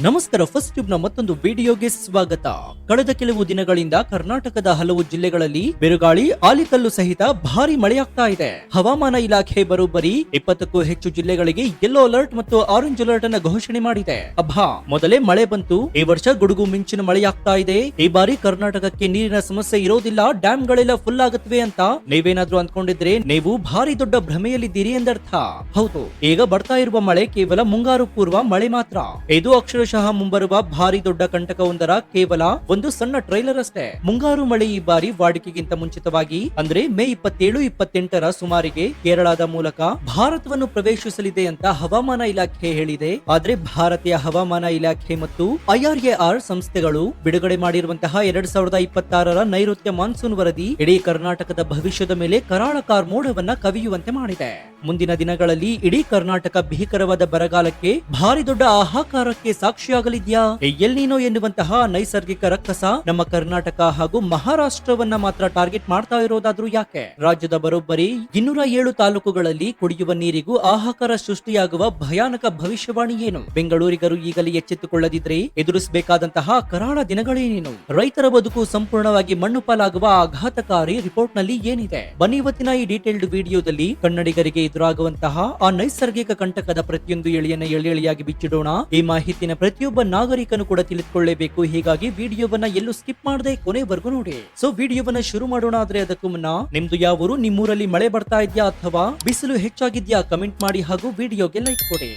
ನಮಸ್ಕಾರ. First tube ನ ಮತ್ತೊಂದು ವಿಡಿಯೋಗೆ ಸ್ವಾಗತ. ಕಳೆದ ಕೆಲವು ದಿನಗಳಿಂದ ಕರ್ನಾಟಕದ ಹಲವು ಜಿಲ್ಲೆಗಳಲ್ಲಿ ಬಿರುಗಾಳಿ, ಆಲಿಕಲ್ಲು ಸಹಿತ ಭಾರಿ ಮಳೆಯಾಗ್ತಾ ಇದೆ. ಹವಾಮಾನ ಇಲಾಖೆ ಬರೋಬ್ಬರಿ 20ಕ್ಕೂ ಹೆಚ್ಚು ಜಿಲ್ಲೆಗಳಿಗೆ ಯೆಲ್ಲೋ ಅಲರ್ಟ್ ಮತ್ತು ಆರೆಂಜ್ ಅಲರ್ಟ್ ಅನ್ನು ಘೋಷಣೆ ಮಾಡಿದೆ. ಅಬ್ಬಾ, ಮೊದಲೇ ಮಳೆ ಬಂತು. ಈ ವರ್ಷ ಗುಡುಗು ಮಿಂಚಿನ ಮಳೆಯಾಗ್ತಾ ಇದೆ. ಈ ಬಾರಿ ಕರ್ನಾಟಕಕ್ಕೆ ನೀರಿನ ಸಮಸ್ಯೆ ಇರೋದಿಲ್ಲ, ಡ್ಯಾಮ್ಗಳೆಲ್ಲ ಫುಲ್ ಆಗುತ್ತವೆ ಅಂತ ನೀವೇನಾದ್ರೂ ಅಂದ್ಕೊಂಡಿದ್ರೆ ನೀವು ಭಾರಿ ದೊಡ್ಡ ಭ್ರಮೆಯಲ್ಲಿದ್ದೀರಿ ಎಂದರ್ಥ. ಹೌದು, ಈಗ ಬರ್ತಾ ಇರುವ ಮಳೆ ಕೇವಲ ಮುಂಗಾರು ಪೂರ್ವ ಮಳೆ ಮಾತ್ರ. ಇದು ಅಕ್ಷರಶಃ ಮುಂಬರುವ ಭಾರಿ ದೊಡ್ಡ ಕಂಟಕವೊಂದರ ಕೇವಲ ಒಂದು ಸಣ್ಣ ಟ್ರೈಲರ್ ಅಷ್ಟೇ. ಮುಂಗಾರು ಮಳೆ ಈ ಬಾರಿ ವಾಡಿಕೆಗಿಂತ ಮುಂಚಿತವಾಗಿ ಅಂದ್ರೆ ಮೇ 27-28ರ ಸುಮಾರಿಗೆ ಕೇರಳದ ಮೂಲಕ ಭಾರತವನ್ನು ಪ್ರವೇಶಿಸಲಿದೆ ಅಂತ ಹವಾಮಾನ ಇಲಾಖೆ ಹೇಳಿದೆ. ಆದ್ರೆ ಭಾರತೀಯ ಹವಾಮಾನ ಇಲಾಖೆ ಮತ್ತು IRAR ಸಂಸ್ಥೆಗಳು ಬಿಡುಗಡೆ ಮಾಡಿರುವಂತಹ 2026ರ ನೈಋತ್ಯ ಮಾನ್ಸೂನ್ ವರದಿ ಇಡೀ ಕರ್ನಾಟಕದ ಭವಿಷ್ಯದ ಮೇಲೆ ಕರಾಳ ಕಾರ್ಮೋಡವನ್ನ ಕವಿಯುವಂತೆ ಮಾಡಿದೆ. ಮುಂದಿನ ದಿನಗಳಲ್ಲಿ ಇಡೀ ಕರ್ನಾಟಕ ಭೀಕರವಾದ ಬರಗಾಲಕ್ಕೆ ಭಾರಿ ದೊಡ್ಡ ಹಾಹಾಕಾರಕ್ಕೆ ಸಾಕ್ಷಿಯಾಗಲಿದ್ಯಾ? ಎಲ್ ನೀನೋ ಎನ್ನುವಂತಹ ನೈಸರ್ಗಿಕ ರಕ್ಕಸ ನಮ್ಮ ಕರ್ನಾಟಕ ಹಾಗೂ ಮಹಾರಾಷ್ಟ್ರವನ್ನ ಮಾತ್ರ ಟಾರ್ಗೆಟ್ ಮಾಡ್ತಾ ಇರೋದಾದ್ರೂ ಯಾಕೆ? ರಾಜ್ಯದ ಬರೋಬ್ಬರಿ 207 ತಾಲೂಕುಗಳಲ್ಲಿ ಕುಡಿಯುವ ನೀರಿಗೂ ಹಾಹಾಕಾರ ಸೃಷ್ಟಿಯಾಗುವ ಭಯಾನಕ ಭವಿಷ್ಯವಾಣಿ ಏನು? ಬೆಂಗಳೂರಿಗರು ಈಗಲೇ ಎಚ್ಚೆತ್ತುಕೊಳ್ಳದಿದ್ರೆ ಎದುರಿಸಬೇಕಾದಂತಹ ಕರಾಳ ದಿನಗಳೇನೇನು? ರೈತರ ಬದುಕು ಸಂಪೂರ್ಣವಾಗಿ ಮಣ್ಣು ಪಾಲಾಗುವ ಆಘಾತಕಾರಿ ರಿಪೋರ್ಟ್ ನಲ್ಲಿ ಏನಿದೆ? ಬನ್ನಿ ಇವತ್ತಿನ ಈ ಡೀಟೇಲ್ಡ್ ವಿಡಿಯೋದಲ್ಲಿ ಕನ್ನಡಿಗರಿಗೆ ಎದುರಾಗುವಂತಹ ಆ ನೈಸರ್ಗಿಕ ಕಂಟಕದ ಪ್ರತಿಯೊಂದು ಎಳೆಯನ್ನ ಎಳೆಯಾಗಿ ಬಿಚ್ಚಿಡೋಣ. ಈ ಮಾಹಿತಿನ ಪ್ರತಿಯೊಬ್ಬ ನಾಗರಿಕನು ಕೂಡ ತಿಳಿದುಕೊಳ್ಳಬೇಕು. ಹೀಗಾಗಿ ವಿಡಿಯೋವನ್ನ ಎಲ್ಲೂ ಸ್ಕಿಪ್ ಮಾಡದೆ ಕೊನೆವರೆಗೂ ನೋಡಿ. ಸೊ ವಿಡಿಯೋವನ್ನ ಶುರು ಮಾಡೋಣ. ಆದ್ರೆ ಅದಕ್ಕೂ ಮುನ್ನ ನಿಮ್ದು ಯಾವ ಊರು? ನಿಮ್ಮೂರಲ್ಲಿ ಮಳೆ ಬರ್ತಾ ಇದ್ಯಾ ಅಥವಾ ಬಿಸಿಲು ಹೆಚ್ಚಾಗಿದ್ಯಾ? ಕಮೆಂಟ್ ಮಾಡಿ ಹಾಗೂ ವಿಡಿಯೋಗೆ ಲೈಕ್ ಕೊಡಿ.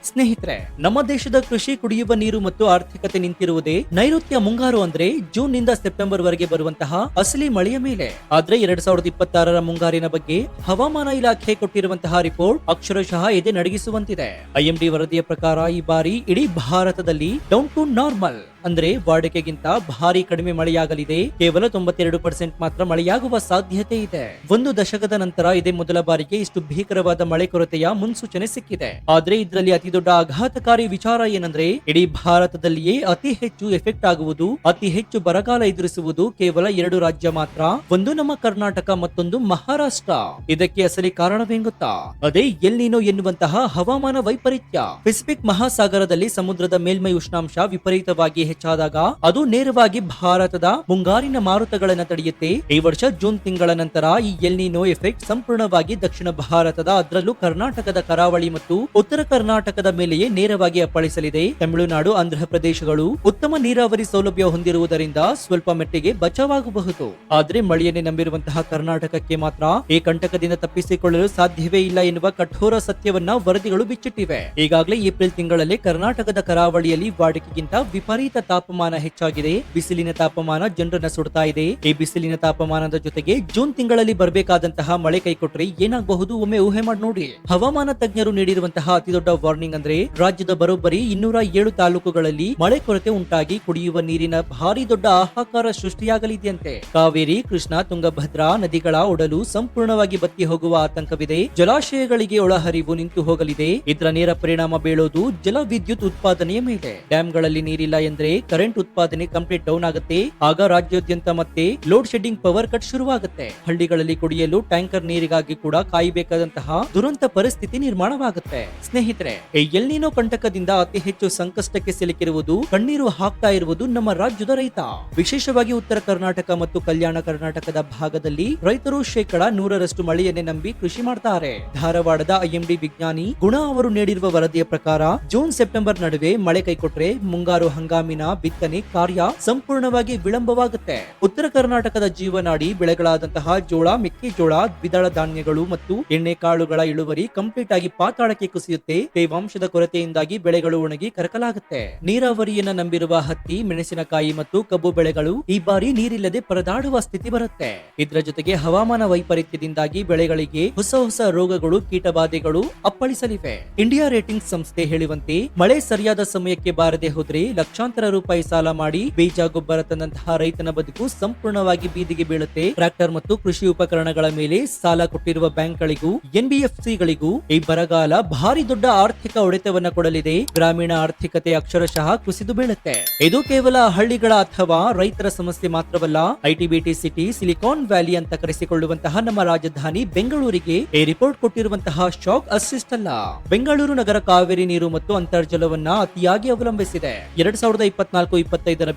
ಸ್ನೇಹಿತರೆ, ನಮ್ಮ ದೇಶದ ಕೃಷಿ, ಕುಡಿಯುವ ನೀರು ಮತ್ತು ಆರ್ಥಿಕತೆ ನಿಂತಿರುವುದೇ ನೈಋತ್ಯ ಮುಂಗಾರು ಅಂದ್ರೆ ಜೂನ್ ನಿಂದ ಸೆಪ್ಟೆಂಬರ್ ವರೆಗೆ ಬರುವಂತಹ ಅಸಲಿ ಮಳೆಯ ಮೇಲೆ. ಆದ್ರೆ 2026ರ ಮುಂಗಾರಿನ ಬಗ್ಗೆ ಹವಾಮಾನ ಇಲಾಖೆ ಕೊಟ್ಟಿರುವಂತಹ ರಿಪೋರ್ಟ್ ಅಕ್ಷರಶಃ ಎದೆ ನಡಗಿಸುವಂತಿದೆ. IMD ವರದಿಯ ಪ್ರಕಾರ ಈ ಬಾರಿ ಇಡೀ ಭಾರತದಲ್ಲಿ ಡೌನ್ ಟು ನಾರ್ಮಲ್ ಅಂದ್ರೆ ವಾಡಿಕೆಗಿಂತ ಭಾರಿ ಕಡಿಮೆ ಮಳೆಯಾಗಲಿದೆ. ಕೇವಲ 92% ಮಾತ್ರ ಮಳೆಯಾಗುವ ಸಾಧ್ಯತೆ ಇದೆ. ಒಂದು ದಶಕದ ನಂತರ ಇದೇ ಮೊದಲ ಬಾರಿಗೆ ಇಷ್ಟು ಭೀಕರವಾದ ಮಳೆ ಕೊರತೆಯ ಮುನ್ಸೂಚನೆ ಸಿಕ್ಕಿದೆ. ಆದ್ರೆ ಇದರಲ್ಲಿ ಅತಿ ದೊಡ್ಡ ಆಘಾತಕಾರಿ ವಿಚಾರ ಏನಂದ್ರೆ ಇಡೀ ಭಾರತದಲ್ಲಿಯೇ ಅತಿ ಹೆಚ್ಚು ಎಫೆಕ್ಟ್ ಆಗುವುದು, ಅತಿ ಹೆಚ್ಚು ಬರಗಾಲ ಎದುರಿಸುವುದು ಕೇವಲ 2 ರಾಜ್ಯ ಮಾತ್ರ. ಒಂದು ನಮ್ಮ ಕರ್ನಾಟಕ, ಮತ್ತೊಂದು ಮಹಾರಾಷ್ಟ್ರ. ಇದಕ್ಕೆ ಅಸಲಿ ಕಾರಣವೇನ್ ಗೊತ್ತಾ? ಅದೇ ಎಲ್ ನೀನೋ ಎನ್ನುವಂತಹ ಹವಾಮಾನ ವೈಪರೀತ್ಯ. ಪೆಸಿಫಿಕ್ ಮಹಾಸಾಗರದಲ್ಲಿ ಸಮುದ್ರದ ಮೇಲ್ಮೈ ಉಷ್ಣಾಂಶ ವಿಪರೀತವಾಗಿ ಹೆಚ್ಚಾದಾಗ ಅದು ನೇರವಾಗಿ ಭಾರತದ ಮುಂಗಾರಿನ ಮಾರುತಗಳನ್ನ ತಡೆಯುತ್ತೆ. ಈ ವರ್ಷ ಜೂನ್ ತಿಂಗಳ ನಂತರ ಈ ಎಲ್ ನೀನೋ ಎಫೆಕ್ಟ್ ಸಂಪೂರ್ಣವಾಗಿ ದಕ್ಷಿಣ ಭಾರತದ, ಅದರಲ್ಲೂ ಕರ್ನಾಟಕದ ಕರಾವಳಿ ಮತ್ತು ಉತ್ತರ ಕರ್ನಾಟಕದ ಮೇಲೆಯೇ ನೇರವಾಗಿ ಅಪ್ಪಳಿಸಲಿದೆ. ತಮಿಳುನಾಡು, ಆಂಧ್ರ ಪ್ರದೇಶಗಳು ಉತ್ತಮ ನೀರಾವರಿ ಸೌಲಭ್ಯ ಹೊಂದಿರುವುದರಿಂದ ಸ್ವಲ್ಪ ಮಟ್ಟಿಗೆ ಬಚಾವಾಗಬಹುದು. ಆದ್ರೆ ಮಳೆಯನ್ನೇ ನಂಬಿರುವಂತಹ ಕರ್ನಾಟಕಕ್ಕೆ ಮಾತ್ರ ಈ ಕಂಟಕದಿಂದ ತಪ್ಪಿಸಿಕೊಳ್ಳಲು ಸಾಧ್ಯವೇ ಇಲ್ಲ ಎನ್ನುವ ಕಠೋರ ಸತ್ಯವನ್ನ ವರದಿಗಳು ಬಿಚ್ಚಿಟ್ಟಿವೆ. ಈಗಾಗಲೇ ಏಪ್ರಿಲ್ ತಿಂಗಳಲ್ಲಿ ಕರ್ನಾಟಕದ ಕರಾವಳಿಯಲ್ಲಿ ವಾಡಿಕೆಗಿಂತ ವಿಪರೀತ ತಾಪಮಾನ ಹೆಚ್ಚಾಗಿದೆ. ಬಿಸಿಲಿನ ತಾಪಮಾನ ಜನರನ್ನ ಸುಡ್ತಾ ಇದೆ. ಈ ಬಿಸಿಲಿನ ತಾಪಮಾನದ ಜೊತೆಗೆ ಜೂನ್ ತಿಂಗಳಲ್ಲಿ ಬರಬೇಕಾದಂತಹ ಮಳೆ ಕೈಕೊಟ್ರೆ ಏನಾಗಬಹುದು? ಒಮ್ಮೆ ಊಹೆ ಮಾಡಿ ನೋಡಿ. ಹವಾಮಾನ ತಜ್ಞರು ನೀಡಿರುವಂತಹ ಅತಿ ದೊಡ್ಡ ವಾರ್ನಿಂಗ್ ಅಂದ್ರೆ ರಾಜ್ಯದ ಬರೋಬ್ಬರಿ 207 ತಾಲೂಕುಗಳಲ್ಲಿ ಮಳೆ ಕೊರತೆ ಉಂಟಾಗಿ ಕುಡಿಯುವ ನೀರಿನ ಭಾರಿ ದೊಡ್ಡ ಹಾಹಾಕಾರ ಸೃಷ್ಟಿಯಾಗಲಿದೆಯಂತೆ. ಕಾವೇರಿ, ಕೃಷ್ಣ, ತುಂಗಭದ್ರಾ ನದಿಗಳ ಒಡಲು ಸಂಪೂರ್ಣವಾಗಿ ಬತ್ತಿ ಹೋಗುವ ಆತಂಕವಿದೆ. ಜಲಾಶಯಗಳಿಗೆ ಒಳಹರಿವು ನಿಂತು ಹೋಗಲಿದೆ. ಇದರ ನೇರ ಪರಿಣಾಮ ಬೀಳೋದು ಜಲ ವಿದ್ಯುತ್ ಉತ್ಪಾದನೆಯ ಮೇಲೆ. ಡ್ಯಾಂಗಳಲ್ಲಿ ನೀರಿಲ್ಲ ಎಂದ್ರೆ ಕರೆಂಟ್ ಉತ್ಪಾದನೆ ಕಂಪ್ಲೀಟ್ ಡೌನ್ ಆಗುತ್ತೆ. ಆಗ ರಾಜ್ಯಾದ್ಯಂತ ಮತ್ತೆ ಲೋಡ್ ಶೆಡ್ಡಿಂಗ್, ಪವರ್ ಕಟ್ ಶುರುವಾಗುತ್ತೆ. ಹಳ್ಳಿಗಳಲ್ಲಿ ಕುಡಿಯಲು ಟ್ಯಾಂಕರ್ ನೀರಿಗಾಗಿ ಕೂಡ ಕಾಯಬೇಕಾದಂತಹ ದುರಂತ ಪರಿಸ್ಥಿತಿ ನಿರ್ಮಾಣವಾಗುತ್ತೆ. ಸ್ನೇಹಿತರೆ, ಎಲ್ ನೀನೋ ಕಂಟಕದಿಂದ ಅತಿ ಹೆಚ್ಚು ಸಂಕಷ್ಟಕ್ಕೆ ಸಿಲುಕಿರುವುದು, ಕಣ್ಣೀರು ಹಾಕ್ತಾ ಇರುವುದು ನಮ್ಮ ರಾಜ್ಯದ ರೈತ. ವಿಶೇಷವಾಗಿ ಉತ್ತರ ಕರ್ನಾಟಕ ಮತ್ತು ಕಲ್ಯಾಣ ಕರ್ನಾಟಕದ ಭಾಗದಲ್ಲಿ ರೈತರು 100% ಮಳೆಯನ್ನೇ ನಂಬಿ ಕೃಷಿ ಮಾಡ್ತಾರೆ. ಧಾರವಾಡದ IMD ವಿಜ್ಞಾನಿ ಗುಣ ಅವರು ನೀಡಿರುವ ವರದಿಯ ಪ್ರಕಾರ ಜೂನ್ ಸೆಪ್ಟೆಂಬರ್ ನಡುವೆ ಮಳೆ ಕೈಕೊಟ್ರೆ ಮುಂಗಾರು ಹಂಗಾಮಿನ ಬಿತ್ತನೆ ಕಾರ್ಯ ಸಂಪೂರ್ಣವಾಗಿ ವಿಳಂಬವಾಗುತ್ತೆ. ಉತ್ತರ ಕರ್ನಾಟಕದ ಜೀವನಾಡಿ ಬೆಳೆಗಳಾದಂತಹ ಜೋಳ, ಮೆಕ್ಕೆಜೋಳ, ದ್ವಿದಳ ಧಾನ್ಯಗಳು ಮತ್ತು ಎಣ್ಣೆ ಕಾಳುಗಳ ಇಳುವರಿ ಕಂಪ್ಲೀಟ್ ಆಗಿ ಪಾತಾಳಕ್ಕೆ ಕುಸಿಯುತ್ತೆ. ತೇವಾಂಶದ ಕೊರತೆಯಿಂದಾಗಿ ಬೆಳೆಗಳು ಒಣಗಿ ಕರಕಲಾಗುತ್ತೆ. ನೀರಾವರಿಯನ್ನ ನಂಬಿರುವ ಹತ್ತಿ, ಮೆಣಸಿನಕಾಯಿ ಮತ್ತು ಕಬ್ಬು ಬೆಳೆಗಳು ಈ ಬಾರಿ ನೀರಿಲ್ಲದೆ ಪರದಾಡುವ ಸ್ಥಿತಿ ಬರುತ್ತೆ. ಇದರ ಜೊತೆಗೆ ಹವಾಮಾನ ವೈಪರೀತ್ಯದಿಂದಾಗಿ ಬೆಳೆಗಳಿಗೆ ಹೊಸ ರೋಗಗಳು, ಕೀಟಬಾಧೆಗಳು ಅಪ್ಪಳಿಸಲಿವೆ. ಇಂಡಿಯಾ ರೇಟಿಂಗ್ ಸಂಸ್ಥೆ ಹೇಳುವಂತೆ ಮಳೆ ಸರಿಯಾದ ಸಮಯಕ್ಕೆ ಬಾರದೆ ಹೋದ್ರೆ ಲಕ್ಷಾಂತರ ರೂಪಾಯಿ ಸಾಲ ಮಾಡಿ ಬೀಜ ಗೊಬ್ಬರ ತಂದಂತಹ ರೈತನ ಬದುಕು ಸಂಪೂರ್ಣವಾಗಿ ಬೀದಿಗೆ ಬೀಳುತ್ತೆ. ಟ್ರ್ಯಾಕ್ಟರ್ ಮತ್ತು ಕೃಷಿ ಉಪಕರಣಗಳ ಮೇಲೆ ಸಾಲ ಕೊಟ್ಟಿರುವ ಬ್ಯಾಂಕ್ಗಳಿಗೂ ಎನ್ಬಿಎಫ್ಸಿಗಳಿಗೂ ಈ ಬರಗಾಲ ಭಾರಿ ದೊಡ್ಡ ಆರ್ಥಿಕ ಹೊಡೆತವನ್ನ ಕೊಡಲಿದೆ. ಗ್ರಾಮೀಣ ಆರ್ಥಿಕತೆ ಅಕ್ಷರಶಃ ಕುಸಿದು ಬೀಳುತ್ತೆ. ಇದು ಕೇವಲ ಹಳ್ಳಿಗಳ ಅಥವಾ ರೈತರ ಸಮಸ್ಯೆ ಮಾತ್ರವಲ್ಲ. ಐಟಿ-ಬಿಟಿ ಸಿಟಿ, ಸಿಲಿಕಾನ್ ವ್ಯಾಲಿ ಅಂತ ಕರೆಸಿಕೊಳ್ಳುವಂತಹ ನಮ್ಮ ರಾಜಧಾನಿ ಬೆಂಗಳೂರಿಗೆ ಈ ರಿಪೋರ್ಟ್ ಕೊಟ್ಟಿರುವಂತಹ ಶಾಕ್ ಅಷ್ಟಿಷ್ಟಲ್ಲ. ಬೆಂಗಳೂರು ನಗರ ಕಾವೇರಿ ನೀರು ಮತ್ತು ಅಂತರ್ಜಲವನ್ನ ಅತಿಯಾಗಿ ಅವಲಂಬಿಸಿದೆ. 2024-25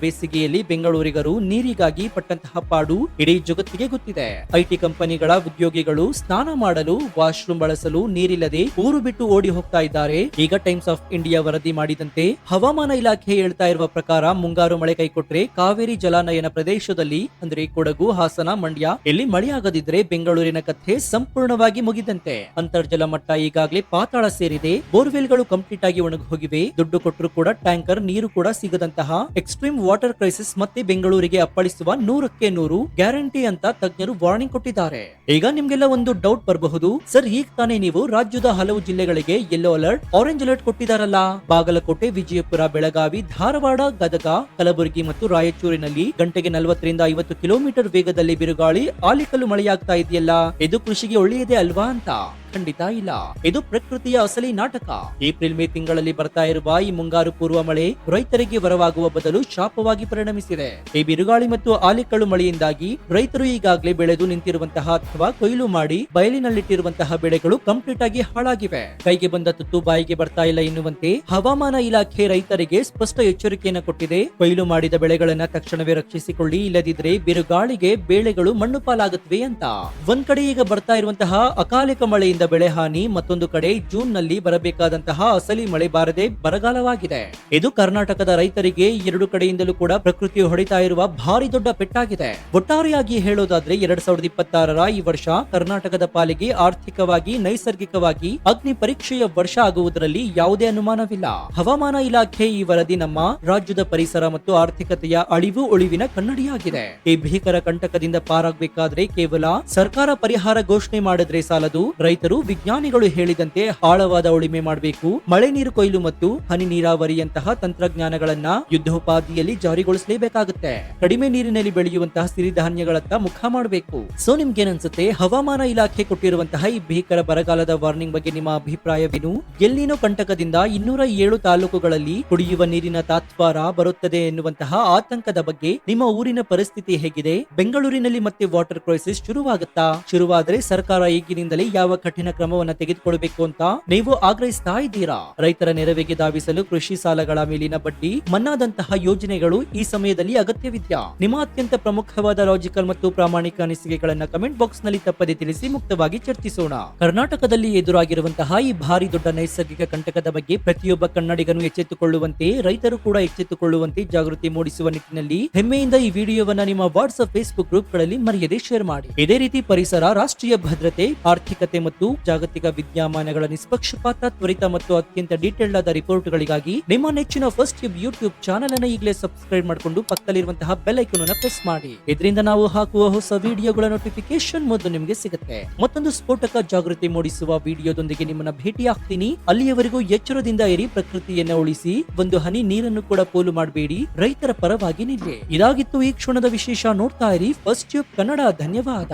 ಬೇಸಿಗೆಯಲ್ಲಿ ಬೆಂಗಳೂರಿಗರು ನೀರಿಗಾಗಿ ಪಟ್ಟಂತಹ ಪಾಡು ಇಡೀ ಜಗತ್ತಿಗೆ ಗೊತ್ತಿದೆ. ಐಟಿ ಕಂಪನಿಗಳ ಉದ್ಯೋಗಿಗಳು ಸ್ನಾನ ಮಾಡಲು, ವಾಶ್ರೂಮ್ ಬಳಸಲು ನೀರಿಲ್ಲದೆ ಊರು ಬಿಟ್ಟು ಓಡಿ ಹೋಗ್ತಾ ಇದ್ದಾರೆ. ಈಗ ಟೈಮ್ಸ್ ಆಫ್ ಇಂಡಿಯಾ ವರದಿ ಮಾಡಿದಂತೆ ಹವಾಮಾನ ಇಲಾಖೆ ಹೇಳ್ತಾ ಇರುವ ಪ್ರಕಾರ ಮುಂಗಾರು ಮಳೆ ಕೈಕೊಟ್ರೆ ಕಾವೇರಿ ಜಲಾನಯನ ಪ್ರದೇಶದಲ್ಲಿ ಅಂದ್ರೆ ಕೊಡಗು, ಹಾಸನ, ಮಂಡ್ಯ ಇಲ್ಲಿ ಮಳೆಯಾಗದಿದ್ರೆ ಬೆಂಗಳೂರಿನ ಕಥೆ ಸಂಪೂರ್ಣವಾಗಿ ಮುಗಿದಂತೆ. ಅಂತರ್ಜಲ ಮಟ್ಟ ಈಗಾಗಲೇ ಪಾತಾಳ ಸೇರಿದೆ. ಬೋರ್ವೆಲ್ಗಳು ಕಂಪ್ಲೀಟ್ ಆಗಿ ಒಣಗಿ ಹೋಗಿವೆ. ದುಡ್ಡು ಕೊಟ್ಟರು ಕೂಡ ಟ್ಯಾಂಕರ್ ನೀರು ಕೂಡ ಸಿಗದಂತಹ ಎಕ್ಸ್ಟ್ರೀಮ್ ವಾಟರ್ ಕ್ರೈಸಿಸ್ ಮತ್ತೆ ಬೆಂಗಳೂರಿಗೆ ಅಪ್ಪಳಿಸುವ 100ಕ್ಕೆ 100 ಗ್ಯಾರಂಟಿ ಅಂತ ತಜ್ಞರು ವಾರ್ನಿಂಗ್ ಕೊಟ್ಟಿದ್ದಾರೆ. ಈಗ ನಿಮ್ಗೆಲ್ಲ ಒಂದು ಡೌಟ್ ಬರಬಹುದು, ಸರ್ ಈಗ ತಾನೇ ನೀವು ರಾಜ್ಯದ ಹಲವು ಜಿಲ್ಲೆಗಳಿಗೆ ಯೆಲ್ಲೋ ಅಲರ್ಟ್, ಆರೆಂಜ್ ಅಲರ್ಟ್ ಕೊಟ್ಟಿದ್ದಾರಲ್ಲ. ಬಾಗಲಕೋಟೆ, ವಿಜಯಪುರ, ಬೆಳಗಾವಿ, ಧಾರವಾಡ, ಗದಗ, ಕಲಬುರಗಿ ಮತ್ತು ರಾಯಚೂರಿನಲ್ಲಿ ಗಂಟೆಗೆ 40-50 ಕಿಲೋಮೀಟರ್ ವೇಗದಲ್ಲಿ ಬಿರುಗಾಳಿ, ಆಲಿಕಲ್ಲು ಮಳೆಯಾಗ್ತಾ ಇದೆಯಲ್ಲ, ಇದು ಕೃಷಿಗೆ ಒಳ್ಳೆಯದೇ ಅಲ್ವಾ ಅಂತ? ಖಂಡಿತ ಇಲ್ಲ. ಇದು ಪ್ರಕೃತಿಯ ಅಸಲಿ ನಾಟಕ. ಏಪ್ರಿಲ್ ಮೇ ತಿಂಗಳಲ್ಲಿ ಬರ್ತಾ ಇರುವ ಈ ಮುಂಗಾರು ಪೂರ್ವ ಮಳೆ ರೈತರಿಗೆ ವರವಾಗುವ ಬದಲು ಶಾಪವಾಗಿ ಪರಿಣಮಿಸಿದೆ. ಈ ಬಿರುಗಾಳಿ ಮತ್ತು ಆಲಿಕಲ್ಲು ಮಳೆಯಿಂದಾಗಿ ರೈತರು ಈಗಾಗಲೇ ಬೆಳೆದು ನಿಂತಿರುವಂತಹ ಅಥವಾ ಕೊಯ್ಲು ಮಾಡಿ ಬಯಲಿನಲ್ಲಿಟ್ಟಿರುವಂತಹ ಬೆಳೆಗಳು ಕಂಪ್ಲೀಟ್ ಆಗಿ ಹಾಳಾಗಿವೆ. ಕೈಗೆ ಬಂದ ತುತ್ತು ಬಾಯಿಗೆ ಬರ್ತಾ ಇಲ್ಲ ಎನ್ನುವಂತೆ ಹವಾಮಾನ ಇಲಾಖೆ ರೈತರಿಗೆ ಸ್ಪಷ್ಟ ಎಚ್ಚರಿಕೆಯನ್ನು ಕೊಟ್ಟಿದೆ. ಕೊಯ್ಲು ಮಾಡಿದ ಬೆಳೆಗಳನ್ನ ತಕ್ಷಣವೇ ರಕ್ಷಿಸಿಕೊಳ್ಳಿ, ಇಲ್ಲದಿದ್ರೆ ಬಿರುಗಾಳಿಗೆ ಬೆಳೆಗಳು ಮಣ್ಣು ಪಾಲಾಗುತ್ತವೆ ಅಂತ. ಒಂದ್ ಕಡೆ ಈಗ ಬರ್ತಾ ಇರುವಂತಹ ಅಕಾಲಿಕ ಮಳೆಯಿಂದ ಬೆಳೆ ಹಾನಿ, ಮತ್ತೊಂದು ಕಡೆ ಜೂನ್ ನಲ್ಲಿ ಬರಬೇಕಾದಂತಹ ಅಸಲಿ ಮಳೆ ಬಾರದೆ ಬರಗಾಲವಾಗಿದೆ. ಇದು ಕರ್ನಾಟಕದ ರೈತರಿಗೆ ಎರಡು ಕಡೆಯಿಂದಲೂ ಕೂಡ ಪ್ರಕೃತಿ ಹೊಡಿತಾ ಇರುವ ಭಾರಿ ದೊಡ್ಡ ಪೆಟ್ಟಾಗಿದೆ. ಒಟ್ಟಾರೆಯಾಗಿ ಹೇಳೋದಾದ್ರೆ 2026 ಈ ವರ್ಷ ಕರ್ನಾಟಕದ ಪಾಲಿಗೆ ಆರ್ಥಿಕವಾಗಿ, ನೈಸರ್ಗಿಕವಾಗಿ ಅಗ್ನಿ ಪರೀಕ್ಷೆಯ ವರ್ಷ ಆಗುವುದರಲ್ಲಿ ಯಾವುದೇ ಅನುಮಾನವಿಲ್ಲ. ಹವಾಮಾನ ಇಲಾಖೆ ಈ ವರದಿ ನಮ್ಮ ರಾಜ್ಯದ ಪರಿಸರ ಮತ್ತು ಆರ್ಥಿಕತೆಯ ಅಳಿವು ಉಳಿವಿನ ಕನ್ನಡಿಯಾಗಿದೆ. ಈ ಭೀಕರ ಕಂಟಕದಿಂದ ಪಾರಾಗಬೇಕಾದ್ರೆ ಕೇವಲ ಸರ್ಕಾರ ಪರಿಹಾರ ಘೋಷಣೆ ಮಾಡಿದ್ರೆ ಸಾಲದು. ರೈತರು, ವಿಜ್ಞಾನಿಗಳು ಹೇಳಿದಂತೆ ಆಳವಾದ ಉಳಿಮೆ ಮಾಡಬೇಕು. ಮಳೆ ನೀರು ಕೊಯ್ಲು ಮತ್ತು ಹನಿ ನೀರಾವರಿಯಂತಹ ತಂತ್ರಜ್ಞಾನಗಳನ್ನ ಯುದ್ಧೋಪಾದಿಯಲ್ಲಿ ಜಾರಿಗೊಳಿಸಲೇಬೇಕಾಗುತ್ತೆ. ಕಡಿಮೆ ನೀರಿನಲ್ಲಿ ಬೆಳೆಯುವಂತಹ ಸಿರಿಧಾನ್ಯಗಳತ್ತ ಮುಖ ಮಾಡಬೇಕು. ಸೊ ನಿಮ್ಗೇನನ್ಸುತ್ತೆ? ಹವಾಮಾನ ಇಲಾಖೆ ಕೊಟ್ಟಿರುವಂತಹ ಈ ಭೀಕರ ಬರಗಾಲದ ವಾರ್ನಿಂಗ್ ಬಗ್ಗೆ ನಿಮ್ಮ ಅಭಿಪ್ರಾಯವೇನು? ಎಲ್ಲಿನೋ ಕಂಟಕದಿಂದ 207 ತಾಲೂಕುಗಳಲ್ಲಿ ಕುಡಿಯುವ ನೀರಿನ ತಾತ್ವಾರ ಬರುತ್ತದೆ ಎನ್ನುವಂತಹ ಆತಂಕದ ಬಗ್ಗೆ ನಿಮ್ಮ ಊರಿನ ಪರಿಸ್ಥಿತಿ ಹೇಗಿದೆ? ಬೆಂಗಳೂರಿನಲ್ಲಿ ಮತ್ತೆ ವಾಟರ್ ಕ್ರೈಸಿಸ್ ಶುರುವಾಗುತ್ತಾ? ಶುರುವಾದರೆ ಸರ್ಕಾರ ಈಗಿನಿಂದಲೇ ಯಾವ ಕಠಿಣ ಕ್ರಮವನ್ನ ತೆಗೆದುಕೊಳ್ಳಬೇಕು ಅಂತ ನೀವು ಆಗ್ರಹಿಸ್ತಾ ಇದ್ದೀರಾ? ರೈತರ ನೆರವಿಗೆ ಧಾವಿಸಲು ಕೃಷಿ ಸಾಲಗಳ ಮೇಲಿನ ಬಡ್ಡಿ ಮನ್ನಾದಂತಹ ಯೋಜನೆಗಳು ಈ ಸಮಯದಲ್ಲಿ ಅಗತ್ಯವಿದ್ಯಾ? ನಿಮ್ಮ ಅತ್ಯಂತ ಪ್ರಮುಖವಾದ ಲಾಜಿಕಲ್ ಮತ್ತು ಪ್ರಾಮಾಣಿಕ ಅನಿಸಿಕೆಗಳನ್ನ ಕಮೆಂಟ್ ಬಾಕ್ಸ್ ನಲ್ಲಿ ತಪ್ಪದೆ ತಿಳಿಸಿ, ಮುಕ್ತವಾಗಿ ಚರ್ಚಿಸೋಣ. ಕರ್ನಾಟಕದಲ್ಲಿ ಎದುರಾಗಿರುವಂತಹ ಈ ಭಾರಿ ದೊಡ್ಡ ನೈಸರ್ಗಿಕ ಕಂಟಕದ ಬಗ್ಗೆ ಪ್ರತಿಯೊಬ್ಬ ಕನ್ನಡಿಗನು ಎಚ್ಚೆತ್ತುಕೊಳ್ಳುವಂತೆ, ರೈತರು ಕೂಡ ಎಚ್ಚೆತ್ತುಕೊಳ್ಳುವಂತೆ ಜಾಗೃತಿ ಮೂಡಿಸುವ ನಿಟ್ಟಿನಲ್ಲಿ ಹೆಮ್ಮೆಯಿಂದ ಈ ವಿಡಿಯೋವನ್ನ ನಿಮ್ಮ ವಾಟ್ಸ್ಆಪ್, ಫೇಸ್ಬುಕ್ ಗ್ರೂಪ್ಗಳಲ್ಲಿ ಮರೆಯದೆ ಶೇರ್ ಮಾಡಿ. ಇದೇ ರೀತಿ ಪರಿಸರ, ರಾಷ್ಟ್ರೀಯ ಭದ್ರತೆ, ಆರ್ಥಿಕತೆ ಮತ್ತು ಜಾಗತಿಕ ವಿದ್ಯಮಾನಗಳ ನಿಷ್ಪಕ್ಷಪಾತ, ತ್ವರಿತ ಮತ್ತು ಅತ್ಯಂತ ಡೀಟೇಲ್ಡ್ ಆದ ರಿಪೋರ್ಟ್ಗಳಿಗಾಗಿ ನಿಮ್ಮ ನೆಚ್ಚಿನ ಫಸ್ಟ್ ಯೂಟ್ಯೂಬ್ ಚಾನೆಲ್ ಅನ್ನು ಈಗಲೇ ಸಬ್ಸ್ಕ್ರೈಬ್ ಮಾಡಿಕೊಂಡು ಪಕ್ಕದಲ್ಲಿರುವಂತಹ ಬೆಲ್ ಐಕಾನ್ ಅನ್ನು ಪ್ರೆಸ್ ಮಾಡಿ. ಇದರಿಂದ ನಾವು ಹಾಕುವ ಹೊಸ ವಿಡಿಯೋಗಳ ನೋಟಿಫಿಕೇಶನ್ ಮೊದಲು ನಿಮಗೆ ಸಿಗುತ್ತೆ. ಮತ್ತೊಂದು ಸ್ಫೋಟಕ ಜಾಗೃತಿ ಮೂಡಿಸುವ ವಿಡಿಯೋದೊಂದಿಗೆ ನಿಮ್ಮನ್ನ ಭೇಟಿ ಆಗ್ತೀನಿ. ಅಲ್ಲಿಯವರೆಗೂ ಎಚ್ಚರದಿಂದ ಇರಿ, ಪ್ರಕೃತಿಯನ್ನ ಉಳಿಸಿ, ಒಂದು ಹನಿ ನೀರನ್ನು ಕೂಡ ಪೋಲು ಮಾಡಬೇಡಿ, ರೈತರ ಪರವಾಗಿ ನಿಲ್ಲಿ. ಇದಾಗಿತ್ತು ಈ ಕ್ಷಣದ ವಿಶೇಷ. ನೋಡ್ತಾ ಇರಿ ಫಸ್ಟ್ ಟ್ಯೂಬ್ ಕನ್ನಡ. ಧನ್ಯವಾದ.